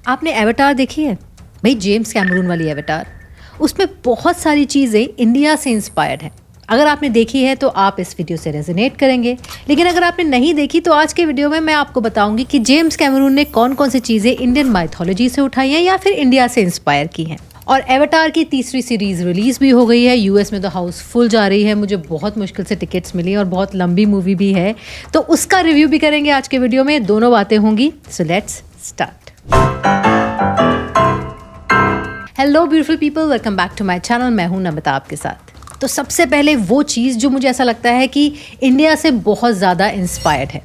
आपने एवाटार देखी है? भाई जेम्स कैमरून वाली एवाटार। उसमें बहुत सारी चीज़ें इंडिया से इंस्पायर्ड हैं। अगर आपने देखी है तो आप इस वीडियो से रेजोनेट करेंगे, लेकिन अगर आपने नहीं देखी तो आज के वीडियो में मैं आपको बताऊंगी कि जेम्स कैमरून ने कौन कौन सी चीज़ें इंडियन माइथोलॉजी से उठाई हैं या फिर इंडिया से इंस्पायर की हैं। और एवाटार की तीसरी सीरीज रिलीज भी हो गई है। यूएस में तो हाउसफुल जा रही है, मुझे बहुत मुश्किल से टिकट्स मिली और बहुत लंबी मूवी भी है, तो उसका रिव्यू भी करेंगे आज के वीडियो में। दोनों बातें होंगी, so let's start. Hello beautiful people, welcome back to my channel. मैं हूं नमिता आपके साथ। तो सबसे पहले वो चीज़ जो मुझे ऐसा लगता है कि इंडिया से बहुत ज़्यादा इंस्पायर्ड है,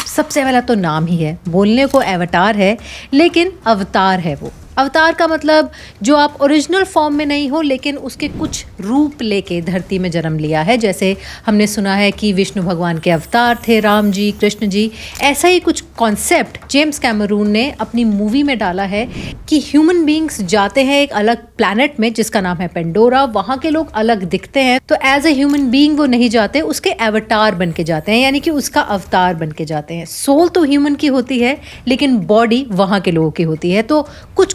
सबसे पहला तो नाम ही है। बोलने को एवाटार है लेकिन अवतार है वो। अवतार का मतलब जो आप ओरिजिनल फॉर्म में नहीं हो लेकिन उसके कुछ रूप लेके धरती में जन्म लिया है। जैसे हमने सुना है कि विष्णु भगवान के अवतार थे राम जी, कृष्ण जी। ऐसा ही कुछ कॉन्सेप्ट जेम्स कैमरून ने अपनी मूवी में डाला है कि ह्यूमन बींग्स जाते हैं एक अलग प्लैनेट में जिसका नाम है पेंडोरा। वहाँ के लोग अलग दिखते हैं, तो एज ए ह्यूमन बींग वो नहीं जाते, उसके एवटार बन के जाते हैं, यानी कि उसका अवतार बन के जाते हैं। सोल तो ह्यूमन की होती है लेकिन बॉडी वहाँ के लोगों की होती है। तो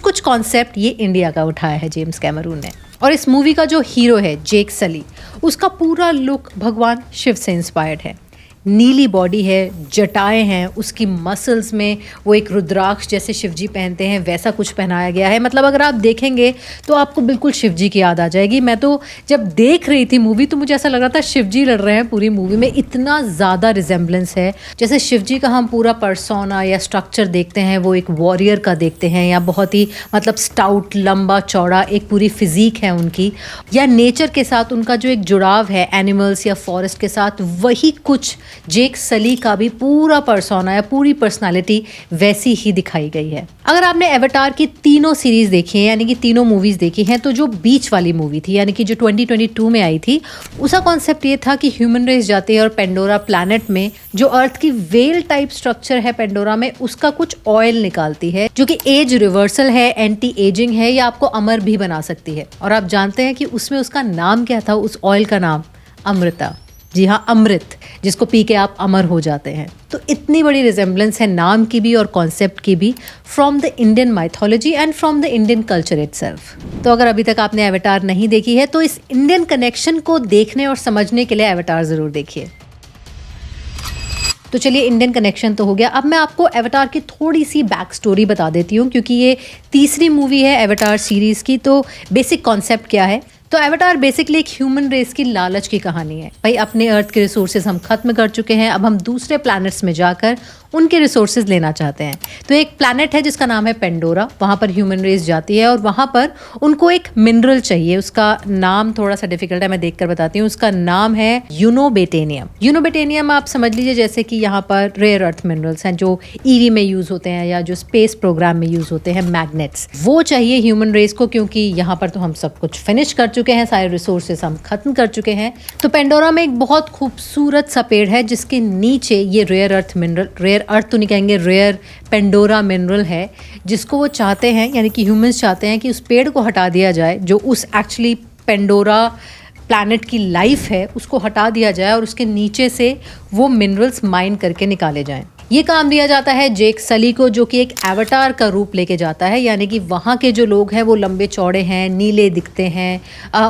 कुछ कॉन्सेप्ट ये इंडिया का उठाया है जेम्स कैमरून ने। और इस मूवी का जो हीरो है जेक सली, उसका पूरा लुक भगवान शिव से इंस्पायर्ड है। नीली बॉडी है, जटाएं हैं, उसकी मसल्स में वो एक रुद्राक्ष जैसे शिवजी पहनते हैं वैसा कुछ पहनाया गया है। मतलब अगर आप देखेंगे तो आपको बिल्कुल शिवजी की याद आ जाएगी। मैं तो जब देख रही थी मूवी तो मुझे ऐसा लग रहा था शिवजी लड़ रहे हैं पूरी मूवी में, इतना ज़्यादा रिजेम्बलेंस है। जैसे शिवजी का हम पूरा पर्सोना या स्ट्रक्चर देखते हैं वो एक वॉरियर का देखते हैं, या बहुत ही मतलब स्टाउट, लंबा चौड़ा एक पूरी फिजिक है उनकी, या नेचर के साथ उनका जो एक जुड़ाव है एनिमल्स या फॉरेस्ट के साथ, वही कुछ जेक सली का भी पूरा पर्सोना या पूरी पर्सनालिटी वैसी ही दिखाई गई है। अगर आपने एवाटार की तीनों सीरीज देखी है, यानी कि तीनों मूवीज देखी हैं, तो जो बीच वाली मूवी थी यानी कि जो 2022 में आई थी, उसका कॉन्सेप्ट ये था कि ह्यूमन रेस जाती है और पेंडोरा प्लैनेट में जो अर्थ की वेल टाइप स्ट्रक्चर है पेंडोरा में, उसका कुछ ऑयल निकालती है जो कि एज रिवर्सल है, एंटी एजिंग है, या आपको अमर भी बना सकती है। और आप जानते हैं कि उसमें उसका नाम क्या था? उस ऑयल का नाम अमृता। जी हाँ, अमृत, जिसको पी के आप अमर हो जाते हैं। तो इतनी बड़ी रिजेम्बलेंस है नाम की भी और कॉन्सेप्ट की भी from the Indian mythology and from the Indian culture itself. तो अगर अभी तक आपने एवाटार नहीं देखी है तो इस इंडियन कनेक्शन को देखने और समझने के लिए एवाटार ज़रूर देखिए। तो चलिए, इंडियन कनेक्शन तो हो गया। अब मैं आपको एवाटार की थोड़ी सी बैक स्टोरी बता देती हूँ, क्योंकि ये तीसरी मूवी है एवाटार सीरीज़ की। तो बेसिक कॉन्सेप्ट क्या है? तो एवाटार बेसिकली एक ह्यूमन रेस की लालच की कहानी है। भाई अपने अर्थ के रिसोर्सेज हम खत्म कर चुके हैं, अब हम दूसरे प्लैनेट्स में जाकर उनके रिसोर्सेज लेना चाहते हैं। तो एक प्लैनेट है जिसका नाम है पेंडोरा, वहाँ पर ह्यूमन रेस जाती है और वहाँ पर उनको एक मिनरल चाहिए। उसका नाम थोड़ा सा डिफिकल्ट है, मैं देखकर बताती हूँ। उसका नाम है यूनोबेटेनियम। यूनोबेटेनियम आप समझ लीजिए जैसे कि यहाँ पर रेयर अर्थ मिनरल्स हैं जो ईवी में यूज़ होते हैं या जो स्पेस प्रोग्राम में यूज़ होते हैं, मैग्नेट्स। वो चाहिए ह्यूमन रेस को, क्योंकि यहाँ पर तो हम सब कुछ फिनिश कर चुके हैं, सारे रिसोर्सेज हम खत्म कर चुके हैं। तो पेंडोरा में एक बहुत खूबसूरत सा पेड़ है जिसके नीचे ये rare earth mineral, rare earth तो नहीं कहेंगे, रेयर पेंडोरा मिनरल है, जिसको वो चाहते हैं, यानी कि ह्यूमंस चाहते हैं कि उस पेड़ को हटा दिया जाए जो उस एक्चुअली पेंडोरा प्लैनेट की लाइफ है, उसको हटा दिया जाए और उसके नीचे से वो मिनरल्स माइन करके निकाले जाएं। ये काम दिया जाता है जेक सली को, जो कि एक एवाटार का रूप लेके जाता है। यानी कि वहाँ के जो लोग हैं वो लंबे चौड़े हैं, नीले दिखते हैं,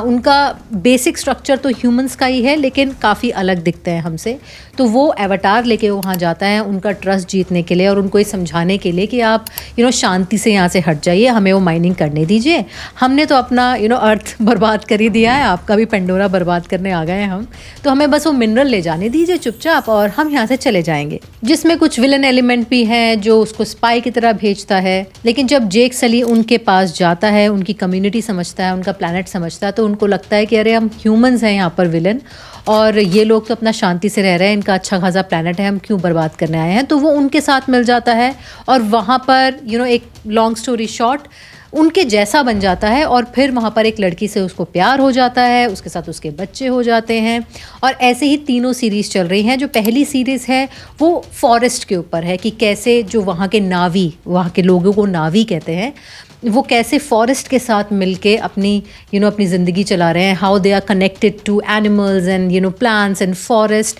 उनका बेसिक स्ट्रक्चर तो ह्यूमंस का ही है लेकिन काफ़ी अलग दिखते हैं हमसे। तो वो एवाटार लेके वहाँ जाता है उनका ट्रस्ट जीतने के लिए और उनको ये समझाने के लिए कि आप शांति से यहाँ से हट जाइए, हमें वो माइनिंग करने दीजिए। हमने तो अपना अर्थ बर्बाद कर ही दिया है, आपका भी पेंडोरा बर्बाद करने आ गए हैं हम, तो हमें बस वो मिनरल ले जाने दीजिए चुपचाप और हम यहाँ से चले जाएंगे। जिसमें कुछ विलन एलिमेंट भी है जो उसको स्पाई की तरह भेजता है। लेकिन जब जेक सली उनके पास जाता है, उनकी कम्युनिटी समझता है, उनका प्लैनेट समझता है, तो उनको लगता है कि अरे हम ह्यूमंस हैं यहाँ पर विलन, और ये लोग तो अपना शांति से रह रहे हैं, इनका अच्छा खासा प्लैनेट है, हम क्यों बर्बाद करने आए हैं। तो वो उनके साथ मिल जाता है और वहाँ पर एक लॉन्ग स्टोरी शॉर्ट उनके जैसा बन जाता है और फिर वहाँ पर एक लड़की से उसको प्यार हो जाता है, उसके साथ उसके बच्चे हो जाते हैं। और ऐसे ही तीनों सीरीज़ चल रही हैं। जो पहली सीरीज़ है वो फॉरेस्ट के ऊपर है कि कैसे जो वहाँ के नावी, वहाँ के लोगों को नावी कहते हैं, वो कैसे फॉरेस्ट के साथ मिलके अपनी अपनी ज़िंदगी चला रहे हैं, how they are connected to animals and plants and forest.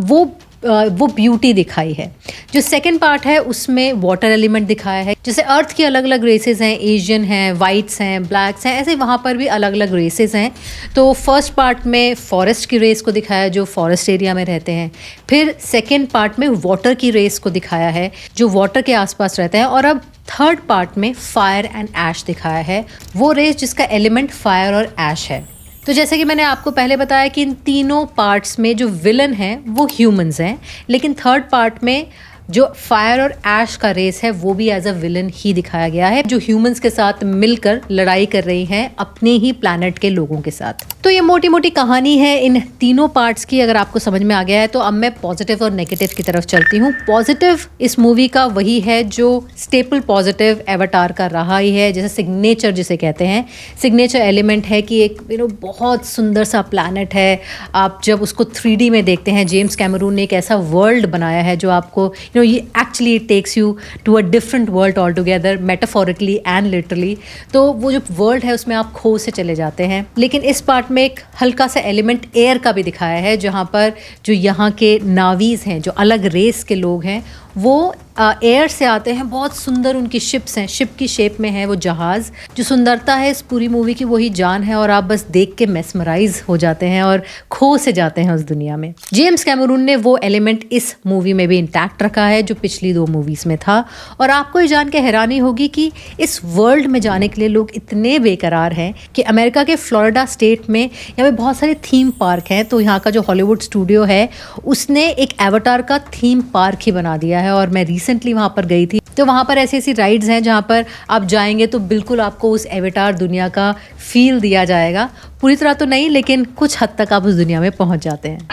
वो वो ब्यूटी दिखाई है। जो सेकंड पार्ट है उसमें वाटर एलिमेंट दिखाया है, जैसे अर्थ की अलग अलग रेसेस हैं, एशियन हैं, वाइट्स हैं, ब्लैक्स हैं, ऐसे वहाँ पर भी अलग अलग रेसेस हैं। तो फर्स्ट पार्ट में फॉरेस्ट की रेस को दिखाया जो फॉरेस्ट एरिया में रहते हैं, फिर सेकेंड पार्ट में वाटर की रेस को दिखाया है जो वाटर के आसपास रहते हैं, और अब थर्ड पार्ट में फायर एंड ऐश दिखाया है, वो रेस जिसका एलिमेंट फायर और ऐश है। तो जैसे कि मैंने आपको पहले बताया कि इन तीनों पार्ट्स में जो विलन हैं वो ह्यूमंस हैं, लेकिन थर्ड पार्ट में जो फायर और ऐश का रेस है वो भी एज अ विलन ही दिखाया गया है, जो ह्यूमंस के साथ मिलकर लड़ाई कर रही हैं अपने ही प्लैनेट के लोगों के साथ। तो ये मोटी मोटी कहानी है इन तीनों पार्ट्स की। अगर आपको समझ में आ गया है तो अब मैं पॉजिटिव और नेगेटिव की तरफ चलती हूँ। पॉजिटिव इस मूवी का वही है जो स्टेपल पॉजिटिव एवाटार का रहा ही है, जैसे सिग्नेचर जिसे कहते हैं। सिग्नेचर एलिमेंट है कि एक बहुत सुंदर सा प्लैनेट है। आप जब उसको 3D में देखते हैं, जेम्स कैमरून ने एक ऐसा वर्ल्ड बनाया है जो आपको ये actually it takes you to a different world all together, metaphorically and literally. तो वो जो वर्ल्ड है उसमें आप खो से चले जाते हैं। लेकिन इस पार्ट में एक हल्का सा एलिमेंट एयर का भी दिखाया है, जहाँ पर जो यहाँ के नावीज हैं, जो अलग रेस के लोग हैं, वो एयर से आते हैं। बहुत सुंदर उनकी शिप्स हैं, शिप की शेप में है वो जहाज़। जो सुंदरता है इस पूरी मूवी की वही जान है, और आप बस देख के मेस्मराइज हो जाते हैं और खो से जाते हैं उस दुनिया में। जेम्स कैमरून ने वो एलिमेंट इस मूवी में भी इंटैक्ट रखा है जो पिछली 2 मूवीज़ में था। और आपको ये जान के हैरानी होगी कि इस वर्ल्ड में जाने के लिए लोग इतने बेकरार हैं कि अमेरिका के फ्लोरिडा स्टेट में यहाँ पे बहुत सारे थीम पार्क हैं। तो यहाँ का जो हॉलीवुड स्टूडियो है उसने एक एवाटार का थीम पार्क ही बना दिया है, और मैं रिसेंटली वहाँ पर गई थी। तो वहाँ पर ऐसी ऐसी राइड्स हैं जहाँ पर आप जाएंगे तो बिल्कुल आपको उस एवाटार दुनिया का फील दिया जाएगा। पूरी तरह तो नहीं, लेकिन कुछ हद तक आप उस दुनिया में पहुँच जाते हैं।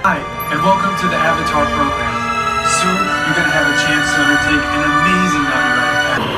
Hi, and welcome to the Avatar program. Soon, you're going to have a chance to undertake an amazing Navi ride.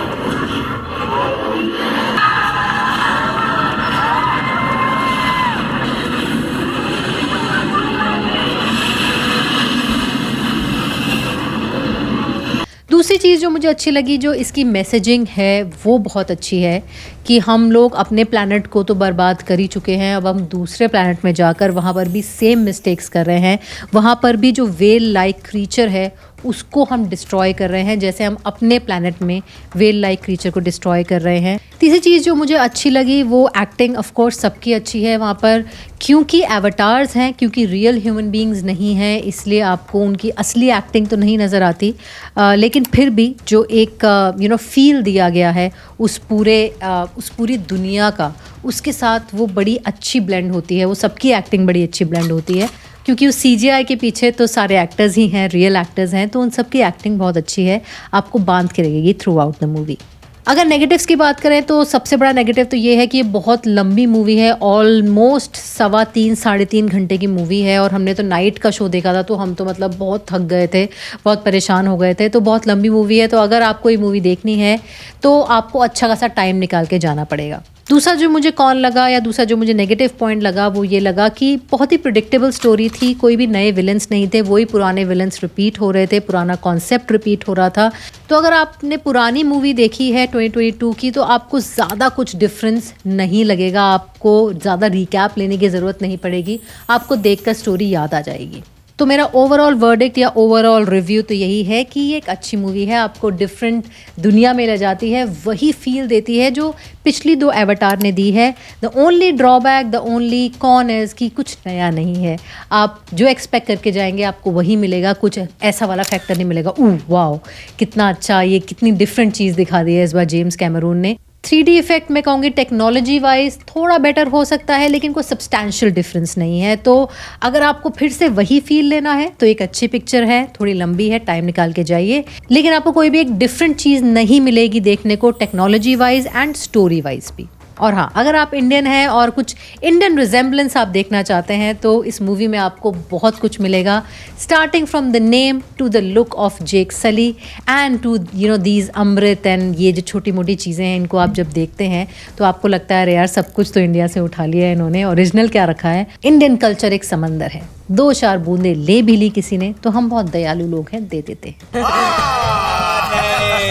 दूसरी चीज़ जो मुझे अच्छी लगी, जो इसकी मैसेजिंग है वो बहुत अच्छी है कि हम लोग अपने प्लैनेट को तो बर्बाद कर ही चुके हैं, अब हम दूसरे प्लैनेट में जाकर वहाँ पर भी सेम मिस्टेक्स कर रहे हैं। वहाँ पर भी जो वेल लाइक क्रीचर है उसको हम डिस्ट्रॉय कर रहे हैं, जैसे हम अपने प्लैनेट में वेल लाइक क्रीचर को डिस्ट्रॉय कर रहे हैं। तीसरी चीज़ जो मुझे अच्छी लगी वो एक्टिंग ऑफ कोर्स सबकी अच्छी है वहाँ पर, क्योंकि एवाटार्स हैं, क्योंकि रियल ह्यूमन बीइंग्स नहीं हैं, इसलिए आपको उनकी असली एक्टिंग तो नहीं नज़र आती। लेकिन फिर भी जो एक फील दिया गया है उस पूरी दुनिया का, उसके साथ वो बड़ी अच्छी ब्लेंड होती है। वो सबकी एक्टिंग बड़ी अच्छी ब्लेंड होती है, क्योंकि उस CGI के पीछे तो सारे एक्टर्स ही हैं, रियल एक्टर्स हैं, तो उन सबकी एक्टिंग बहुत अच्छी है, आपको बांध के रखेगी थ्रू आउट द मूवी। अगर नेगेटिव्स की बात करें तो सबसे बड़ा नेगेटिव तो ये है कि ये बहुत लंबी मूवी है, ऑलमोस्ट 3.25-3.5 घंटे की मूवी है। और हमने तो नाइट का शो देखा था, तो हम तो मतलब बहुत थक गए थे, बहुत परेशान हो गए थे। तो बहुत लंबी मूवी है, तो अगर आपको ये मूवी देखनी है तो आपको अच्छा खासा टाइम निकाल के जाना पड़ेगा। दूसरा जो मुझे कौन लगा, या दूसरा जो मुझे नेगेटिव पॉइंट लगा, वो ये लगा कि बहुत ही प्रिडिक्टेबल स्टोरी थी, कोई भी नए विलन्स नहीं थे, वही पुराने विलन्स रिपीट हो रहे थे, पुराना कॉन्सेप्ट रिपीट हो रहा था। तो अगर आपने पुरानी मूवी देखी है 2022 की, तो आपको ज़्यादा कुछ डिफरेंस नहीं लगेगा, आपको ज़्यादा रिकैप लेने की ज़रूरत नहीं पड़ेगी, आपको देखकर स्टोरी याद आ जाएगी। तो मेरा ओवरऑल वर्डिक्ट या ओवरऑल रिव्यू तो यही है कि ये एक अच्छी मूवी है, आपको डिफरेंट दुनिया में ले जाती है, वही फील देती है जो पिछली 2 एवाटार ने दी है। The only drawback, the only con is कि कुछ नया नहीं है, आप जो एक्सपेक्ट करके जाएंगे आपको वही मिलेगा, कुछ ऐसा वाला फैक्टर नहीं मिलेगा वाओ कितना अच्छा, ये कितनी डिफरेंट चीज़ दिखा दी है इस बार जेम्स कैमरून ने। 3D इफेक्ट मैं कहूँगी टेक्नोलॉजी वाइज थोड़ा बेटर हो सकता है, लेकिन कोई सब्सटैंशियल डिफरेंस नहीं है। तो अगर आपको फिर से वही फील लेना है तो एक अच्छी पिक्चर है, थोड़ी लंबी है, टाइम निकाल के जाइए, लेकिन आपको कोई भी एक डिफरेंट चीज़ नहीं मिलेगी देखने को, technology wise and story wise भी। और हाँ, अगर आप इंडियन हैं और कुछ इंडियन रिजेम्बलेंस आप देखना चाहते हैं तो इस मूवी में आपको बहुत कुछ मिलेगा, starting from the name to the look of Jake Sully and to these अमृत एंड ये जो छोटी मोटी चीज़ें हैं, इनको आप जब देखते हैं तो आपको लगता है अरे यार सब कुछ तो इंडिया से उठा लिया है इन्होंने, ओरिजिनल क्या रखा है। इंडियन कल्चर एक समंदर है, 2-4 बूंदे ले भी ली किसी ने तो हम बहुत दयालु लोग हैं, दे देते हैं।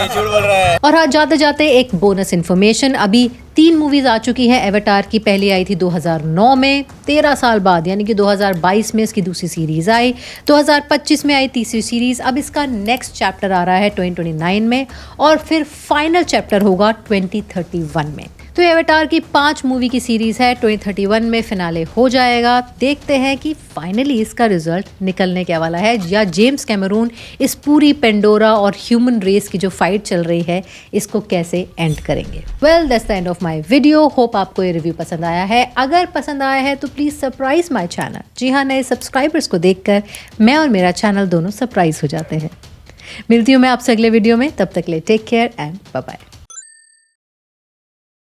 झूठ बोल रहा है। और हाँ, जाते जाते एक बोनस इन्फॉर्मेशन, अभी 3 मूवीज आ चुकी हैं एवेटार की। पहली आई थी 2009 में, 13 साल बाद यानी कि 2022 में इसकी दूसरी सीरीज आई, 2025 में आई तीसरी सीरीज, अब इसका नेक्स्ट चैप्टर आ रहा है 2029 में और फिर फाइनल चैप्टर होगा 2031 में। तो एवेटार की 5 मूवी की सीरीज है, 2031 में फिनाले हो जाएगा। देखते हैं कि फाइनली इसका रिजल्ट निकलने क्या वाला है, या जेम्स कैमरून इस पूरी पेंडोरा और ह्यूमन रेस की जो फाइट चल रही है इसको कैसे एंड करेंगे। Well, that's the end of my video. Hope आपको ये रिव्यू पसंद आया है। अगर पसंद आया है तो प्लीज़ सरप्राइज माय चैनल। जी हाँ, नए सब्सक्राइबर्स को देखकर मैं और मेरा चैनल दोनों सरप्राइज हो जाते हैं। मिलती हूँ मैं आपसे अगले वीडियो में, तब तक ले take care and bye bye.